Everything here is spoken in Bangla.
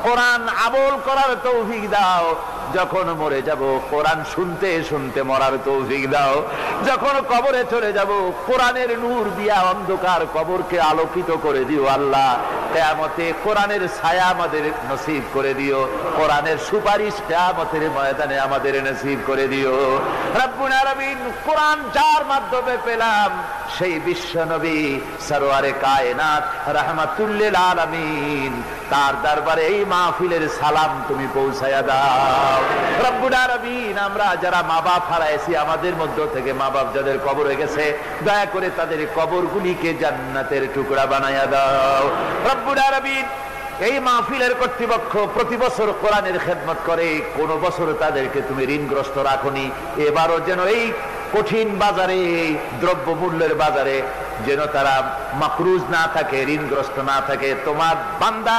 কোরআন আমল করার তৌফিক দাও। যখন মরে যাব কোরআন শুনতে শুনতে মরার তৌফিক দাও। যখন কবরে চলে যাব কোরআনের নূর দিয়া অন্ধকার কবরকে আলোকিত করে দিও আল্লাহ। কিয়ামতে কোরআনের ছায়া আমাদের নসিব করে দিও, কোরআনের সুপারিশ কিয়ামতের ময়দানে আমাদের নসিব করে দিও। রব্বুল আলামিন, কোরআন যার মাধ্যমে পেলাম সেই বিশ্ব নবী সরওয়ারে কায়নাত রাহমাতুল লিল আলামিন, তার দরবারে এই মাহফিলের সালাম তুমি পৌঁছায়া দাও। রব্বুল আলামিন, আমরা যারা মা বাপ হারাইছি, আমাদের মধ্য থেকে মা বাপ যাদের কবরে গেছে, দয়া করে তাদের কবরগুলিকে জান্নাতের টুকরা বানায়া দাও। রব্বুল আলামিন, এই মাহফিলের কর্তৃপক্ষ প্রতি বছর কোরআনের খেদমত করে, কোন বছর তাদেরকে তুমি ঋণগ্রস্ত রাখনি, এবারও যেন এই কঠিন বাজারে, দ্রব্য মূল্যের বাজারে যেন তারা মাকরুজ না থাকে, ঋণগ্রস্ত না থাকে। তোমার বান্দা